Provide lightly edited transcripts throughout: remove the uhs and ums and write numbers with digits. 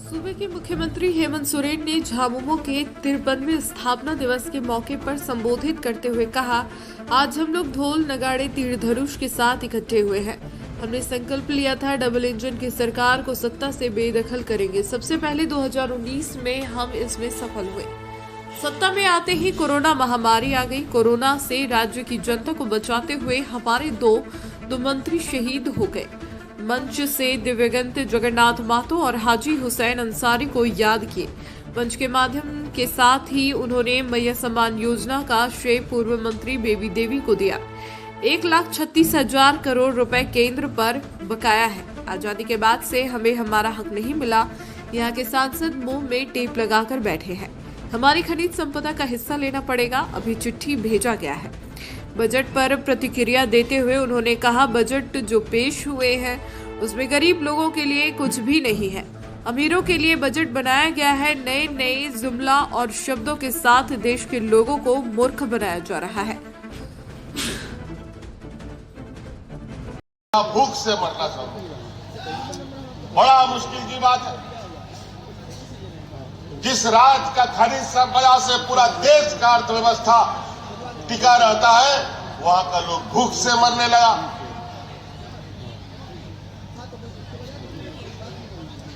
सूबे के मुख्यमंत्री हेमंत सोरेन ने झामुमो के 53वें स्थापना दिवस के मौके पर संबोधित करते हुए कहा, आज हम लोग ढोल नगाड़े तीर धनुष के साथ इकट्ठे हुए हैं। हमने संकल्प लिया था डबल इंजन की सरकार को सत्ता से बेदखल करेंगे। सबसे पहले 2019 में हम इसमें सफल हुए। सत्ता में आते ही कोरोना महामारी आ गई। कोरोना से राज्य की जनता को बचाते हुए हमारे दो मंत्री शहीद हो गए। मंच से दिव्यगंत जगन्नाथ महतो और हाजी हुसैन अंसारी को याद किए। मंच के माध्यम के साथ ही उन्होंने मैया सम्मान योजना का श्रेय पूर्व मंत्री बेबी देवी को दिया। 1,36,000 करोड़ रुपए केंद्र पर बकाया है। आजादी के बाद से हमें हमारा हक नहीं मिला। यहाँ के सांसद मुंह में टेप लगाकर बैठे हैं। हमारी खनिज संपदा का हिस्सा लेना पड़ेगा। अभी चिट्ठी भेजा गया है। बजट पर प्रतिक्रिया देते हुए उन्होंने कहा, बजट जो पेश हुए हैं उसमें गरीब लोगों के लिए कुछ भी नहीं है। अमीरों के लिए बजट बनाया गया है। नए नए जुमला और शब्दों के साथ देश के लोगों को मूर्ख बनाया जा रहा है। भूख से मरना चाहूंगा, बड़ा मुश्किल की बात है। जिस राज्य का खनिज संपदा से पूरा देश का अर्थव्यवस्था टिका रहता है, वहां का लोग भूख से मरने लगा।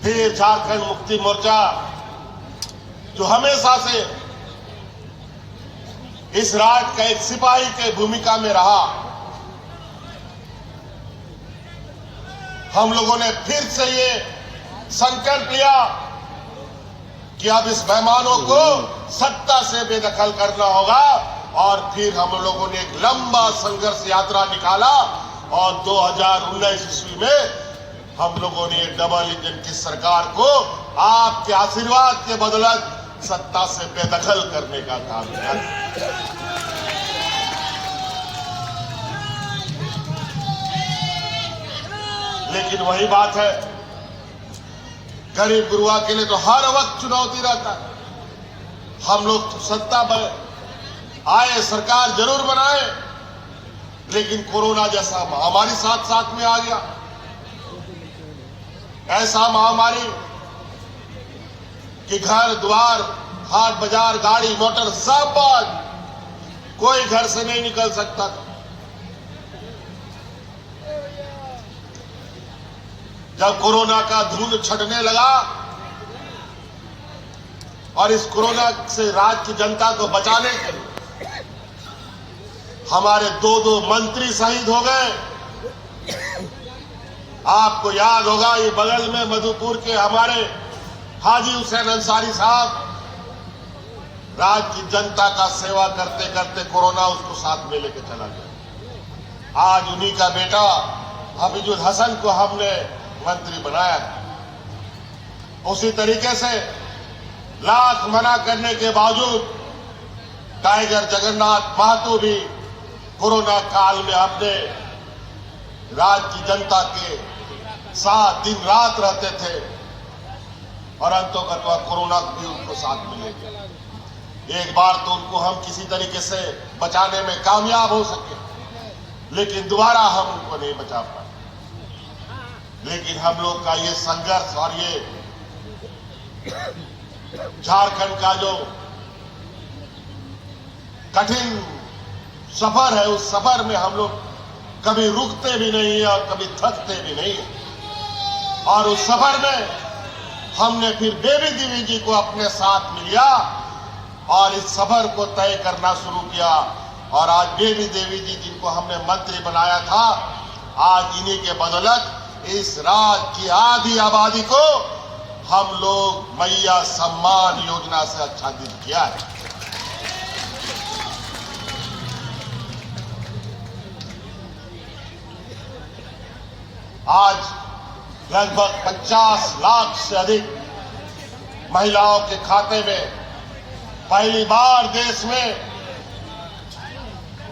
फिर झारखंड मुक्ति मोर्चा जो हमेशा से इस राज्य का एक सिपाही के भूमिका में रहा, हम लोगों ने फिर से ये संकल्प लिया कि अब इस बेईमानों को सत्ता से बेदखल करना होगा। और फिर हम लोगों ने एक लंबा संघर्ष यात्रा निकाला और 2019 ईस्वी में हम लोगों ने डबल इंजन की सरकार को आपके आशीर्वाद के बदौलत सत्ता से बेदखल करने का काम किया। लेकिन वही बात है, गरीब गुरुआ के लिए तो हर वक्त चुनौती रहता है। हम लोग तो सत्ता आए, सरकार जरूर बनाए, लेकिन कोरोना जैसा महामारी साथ साथ में आ गया। ऐसा महामारी कि घर द्वार, हाट बाजार, गाड़ी मोटर सब बंद, कोई घर से नहीं निकल सकता था। जब कोरोना का धुंध छटने लगा और इस कोरोना से राज्य की जनता को बचाने के लिए हमारे दो मंत्री शहीद हो गए। आपको याद होगा, ये बगल में मधुपुर के हमारे हाजी हुसैन अंसारी साहब राज्य की जनता का सेवा करते करते कोरोना उसको साथ में लेके चला गया। आज उन्हीं का बेटा हफीजुल हसन को हमने मंत्री बनाया। उसी तरीके से लाख मना करने के बावजूद टाइगर जगन्नाथ महतो भी कोरोना काल में अपने राज्य की जनता के साथ दिन रात रहते थे और अंततः कोरोना भी उनको साथ में ले गया। एक बार तो उनको हम किसी तरीके से बचाने में कामयाब हो सके, लेकिन दोबारा हम उनको नहीं बचा पाए। लेकिन हम लोग का ये संघर्ष और ये झारखंड का जो कठिन सफर है, उस सफर में हम लोग कभी रुकते भी नहीं है और कभी थकते भी नहीं है। और उस सफर में हमने फिर बेबी देवी जी को अपने साथ लिया और इस सफर को तय करना शुरू किया। और आज बेबी देवी जी जिनको हमने मंत्री बनाया था, आज इन्हीं के बदौलत इस राज्य की आधी आबादी को हम लोग मैया सम्मान योजना से आच्छादित किया है। आज लगभग 50 लाख से अधिक महिलाओं के खाते में पहली बार देश में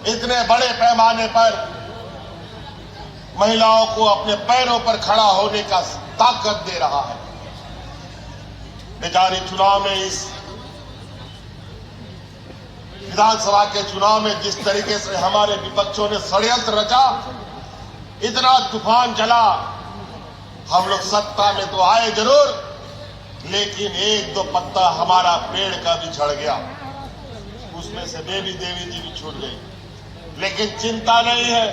इतने बड़े पैमाने पर महिलाओं को अपने पैरों पर खड़ा होने का ताकत दे रहा है। बेचारी चुनाव में, इस विधानसभा के चुनाव में जिस तरीके से हमारे विपक्षों ने षड्यंत्र रचा, इतना तूफान चला, हम लोग सत्ता में तो आए जरूर, लेकिन एक दो पत्ता हमारा पेड़ का भी झड़ गया, उसमें से देवी जी भी छूट गई, लेकिन चिंता नहीं है,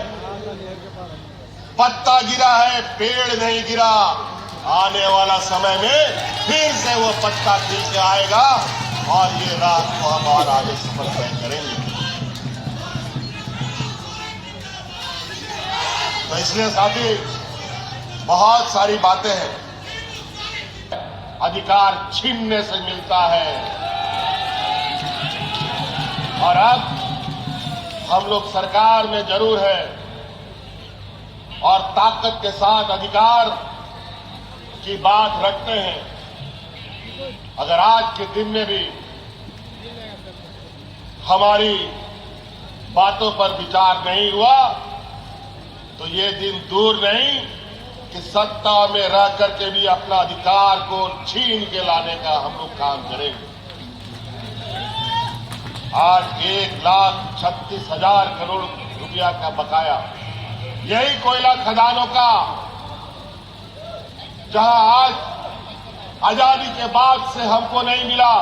पत्ता गिरा है, पेड़ नहीं गिरा। आने वाला समय में फिर से वो पत्ता खिल के आएगा और ये रात को हम और आगे सफर तय करेंगे। तो इसलिए साथी, बहुत सारी बातें हैं, अधिकार छीनने से मिलता है, और अब हम लोग सरकार में जरूर है और ताकत के साथ अधिकार की बात रखते हैं। अगर आज के दिन में भी हमारी बातों पर विचार नहीं हुआ तो ये दिन दूर नहीं कि सत्ता में रह करके भी अपना अधिकार को छीन के लाने का हम लोग काम करेंगे। आज 1,36,000 करोड़ रुपया का बकाया, यही कोयला खदानों का, जहां आज आजादी के बाद से हमको नहीं मिला।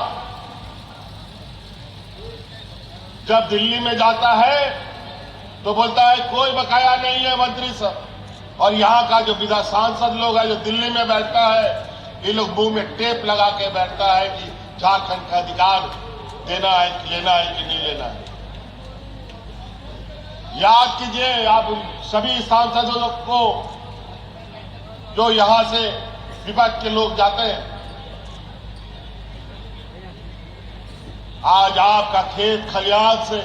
जब दिल्ली में जाता है तो बोलता है कोई बकाया नहीं है मंत्री साहब, और यहां का जो विधान सांसद लोग है जो दिल्ली में बैठता है, ये लोग मुंह में टेप लगा के बैठता है कि झारखंड का अधिकार देना है कि लेना है कि नहीं लेना है। याद कीजिए आप सभी सांसदों को जो यहां से विपक्ष के लोग जाते हैं, आज आपका खेत खलियान से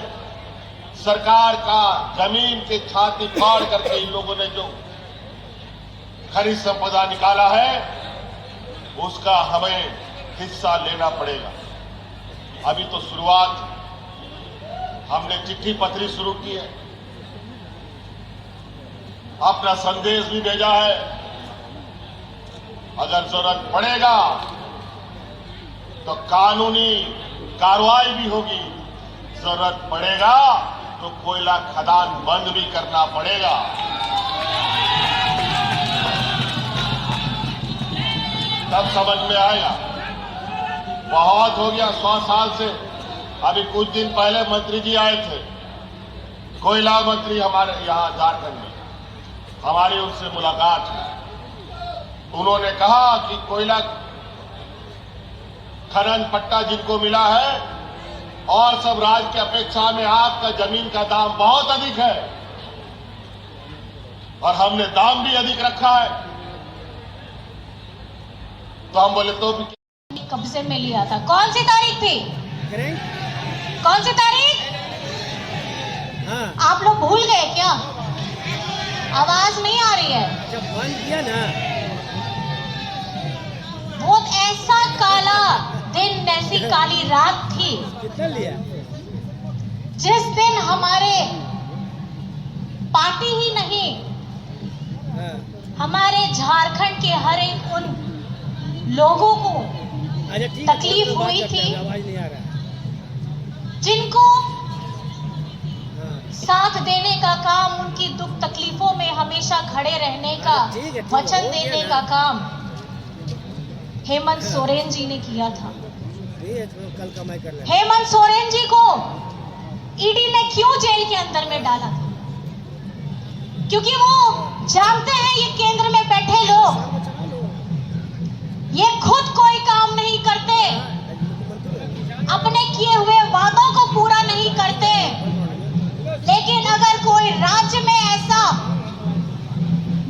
सरकार का जमीन के छाती फाड़ करके इन लोगों ने जो खरीद संपदा निकाला है उसका हमें हिस्सा लेना पड़ेगा। अभी तो शुरुआत, हमने चिट्ठी पत्री शुरू की है, अपना संदेश भी भेजा है। अगर जरूरत पड़ेगा तो कानूनी कार्रवाई भी होगी, जरूरत पड़ेगा तो कोयला खदान बंद भी करना पड़ेगा। तब समझ में आएगा। बहुत हो गया 100 साल से। अभी कुछ दिन पहले मंत्री जी आए थे, कोयला मंत्री हमारे यहां झारखंड में, हमारी उनसे मुलाकात हुई। उन्होंने कहा कि कोयला खनन पट्टा जिनको मिला है और सब राज्य की अपेक्षा में आपका जमीन का दाम बहुत अधिक है, और हमने दाम भी अधिक रखा है। तो हम बोले तो भी कब्जे में लिया था। कौन सी तारीख थी? कौन सी तारीख? हाँ। आप लोग भूल गए क्या? आवाज नहीं आ रही है। जब बंद किया ना, वो ऐसा काला दिन, ऐसी काली रात थी कितना लिया? जिस दिन हमारे पार्टी ही नहीं, हाँ। हमारे झारखंड के हर एक उन लोगों को अच्छा ठीक है, तकलीफ बात हुई करते हैं, थी, आवाज नहीं आ रहा। जिनको हाँ। साथ देने का काम, उनकी दुख तकलीफों में हमेशा खड़े रहने का ठीक है, वचन हो गया देने ना। का काम हेमंत सोरेन जी ने किया था। ठीक है, तो कल कमाई कर लेंगे। हेमंत सोरेन जी को ईडी ने क्यों जेल के अंदर में डाला था? क्योंकि वो जानते हैं ये केंद्र में बैठे लोग ये खुद कोई काम नहीं करते, अपने किए हुए वादों को पूरा नहीं करते, लेकिन अगर कोई राज्य में ऐसा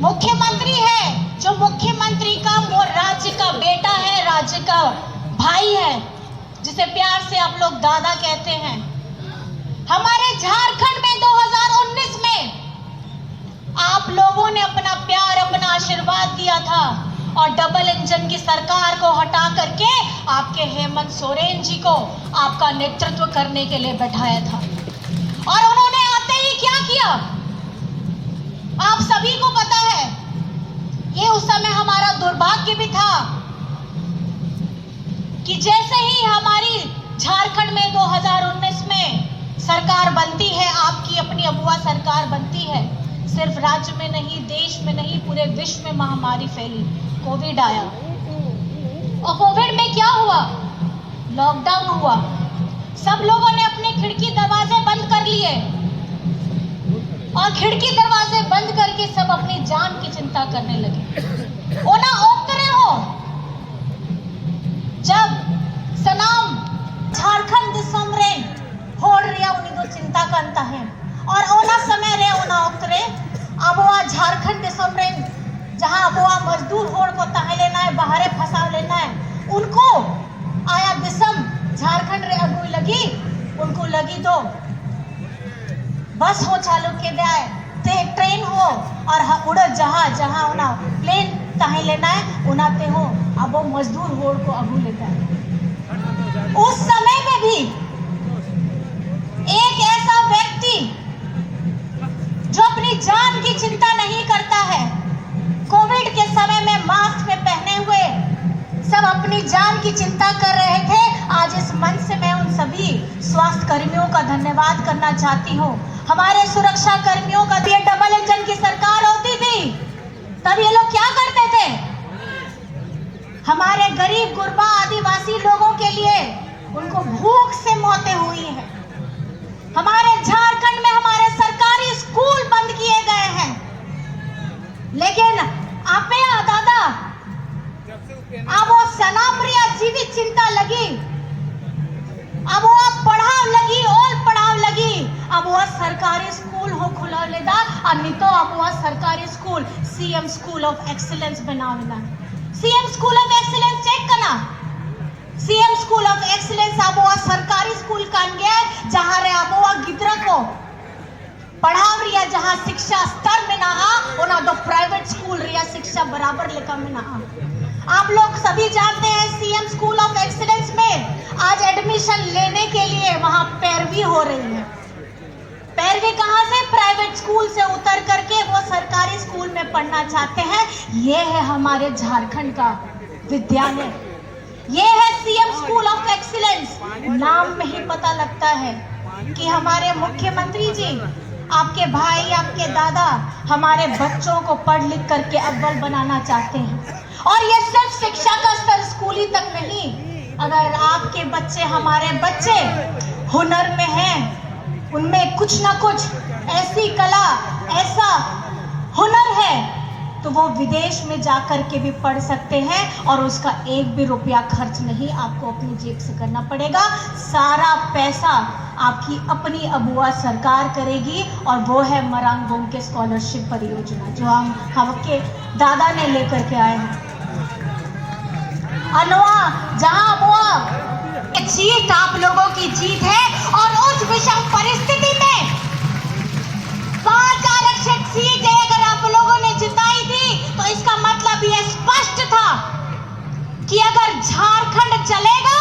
मुख्यमंत्री है जो मुख्यमंत्री का वो राज्य का बेटा है, राज्य का भाई है, जिसे प्यार से आप लोग दादा कहते हैं, हमारे झारखंड में 2019 में आप लोगों ने अपना प्यार, अपना आशीर्वाद दिया था और डबल इंजन की सरकार को हटा करके आपके हेमंत सोरेन जी को आपका नेतृत्व करने के लिए बैठाया था। और उन्होंने आते ही क्या किया आप सभी को पता है। ये उस समय हमारा दुर्भाग्य भी था कि जैसे ही हमारी झारखंड में 2019 में सरकार बनती है, आपकी अपनी अगुआ सरकार बनती है, सिर्फ राज्य में नहीं, देश में नहीं, पूरे विश्व में महामारी फैली, कोविड आया। और कोविड लॉकडाउन हुआ, सब लोगों ने अपने खिड़की दरवाजे बंद कर लिए और खिड़की दरवाजे बंद करके सब अपनी जान की चिंता करने लगे। ओना ओकरे हो जब सनाम झारखंड दिसम रे होड़ रिया उन्हीं दो चिंता करता है और ओना समय रे ओना ओकरे अब वो झारखंड दिसम रे जहां अब वो मजदूर होड़ को तहे लेना है, बाहरे फंसा लेना है, उनको आया दिसम झारखंड रे अगुई लगी, उनको लगी तो बस हो चालू के दे ट्रेन हो और उड़ जहां उना प्लेन तहे लेना है उनाते हो। अब वो मजदूर होड़ को अगू लेता है। उस समय में भी एक ऐसा व्यक्ति जो अपनी जान की चिंता नहीं करता है, कोविड के समय में मास्क में पहने हुए सब अपनी जान की चिंता कर रहे थे। आज इस मंच से मैं उन सभी स्वास्थ्य कर्मियों का धन्यवाद करना चाहती हूँ। हमारे सुरक्षा कर्मियों का ये डबल इंजन की सरकार होती थी तब ये लोग क्या करते थे, हमारे गरीब गुरबा आदिवासी लोगों के लिए उनको भूख से मौतें हुई हैं। हमारे झारखंड में हमारे सरकारी स्कूल बंद किए गए हैं, लेकिन आपे दादा अब वो सनामरिया जीवित चिंता लगी, अब वो पढ़ाव लगी और पढ़ाव लगी, अब वो सरकारी स्कूल हो खुला लेदा और नहीं तो अब वो सरकारी school CM school of excellence बनावेला। CM school of excellence check करना, सीएम स्कूल ऑफ एक्सीलेंस अब वो सरकारी स्कूल कान गया जहां रे अब वो गिद्रा को पढ़ाव रिया, जहां शिक्षा स्तर में ना ओना तो प्राइवेट स्कूल रिया शिक्षा बराबर लेकर में ना। आप लोग सभी जानते हैं सीएम स्कूल ऑफ एक्सीलेंस में आज एडमिशन लेने के लिए वहां पैरवी हो रही है। पैरवी कहां से, प्राइवेट स्कूल से उतर करके वो सरकारी स्कूल में पढ़ना चाहते हैं। ये है हमारे झारखंड का विद्यालय, ये है सीएम स्कूल ऑफ एक्सीलेंस। नाम में ही पता लगता है कि हमारे मुख्यमंत्री जी, आपके भाई, आपके दादा हमारे बच्चों को पढ़ लिख करके अव्वल बनाना चाहते हैं। और ये सिर्फ शिक्षा का स्तर स्कूली तक नहीं, अगर आपके बच्चे, हमारे बच्चे हुनर में हैं, उनमें कुछ ना कुछ ऐसी कला, ऐसा हुनर है तो वो विदेश में जाकर के भी पढ़ सकते हैं और उसका एक भी रुपया खर्च नहीं आपको अपनी जेब से करना पड़ेगा। सारा पैसा आपकी अपनी अबुआ सरकार करेगी और वो है मरांगोंग के स्कॉलरशिप परियोजना जो हमके दादा ने लेकर के आए हैं। अनवा जहां अबुआ जीत आप लोगों की जीत है और उस विषम परिस्थिति में 5 आरक्षित सीटें अगर आप लोगों ने जिताई थी तो इसका मतलब यह स्पष्ट था कि अगर झारखंड चलेगा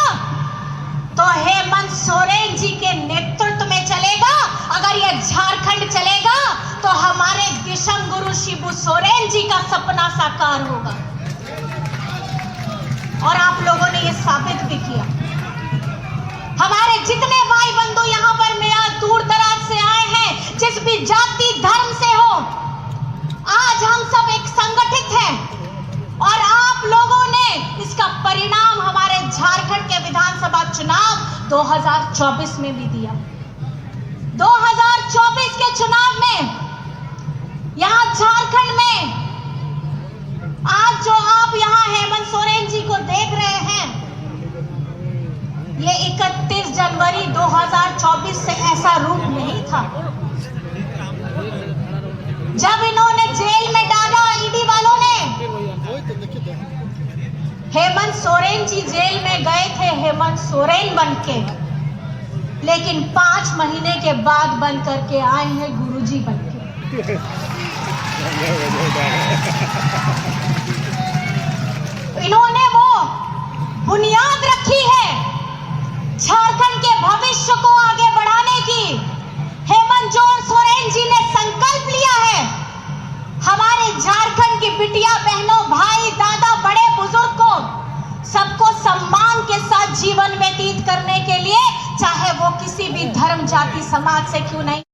तो हेमंत सोरेन जी के नेतृत्व में चलेगा। अगर यह झारखंड चलेगा तो हमारे दिशम गुरु शिबू सोरेन जी का सपना साकार होगा और आप लोगों ने यह साबित भी किया। हमारे जितने भाई बंधु यहाँ पर मेरा दूर दराज से आए हैं, जिस भी जाति धर्म से हो, आज हम सब एक संगठित हैं और आप लोगों ने इसका परिणाम हमारे झारखंड के विधानसभा चुनाव 2024 में भी दिया। 2024 के चुनाव में यहाँ झारखंड में आज जो आप यहाँ हेमंत सोरेन जी को देख रहे हैं, ये 31 जनवरी 2024 से ऐसा रूप नहीं था। जब इन्होंने जेल में डाला ईडी वालों ने, हेमंत सोरेन जी जेल में गए थे हेमंत सोरेन बनके, लेकिन 5 महीने के बाद बन करके आए हैं गुरुजी बनके। इन्होंने वो बुनियाद रखी है झारखंड के भविष्य को आगे बढ़ाने की। हेमंत सोरेन जी ने संकल्प लिया है हमारे झारखंड की बिटिया बहनों, भाई, दादा, बड़े बुजुर्ग को सबको सम्मान के साथ जीवन व्यतीत करने के लिए, चाहे वो किसी भी धर्म, जाति, समाज से क्यों नहीं।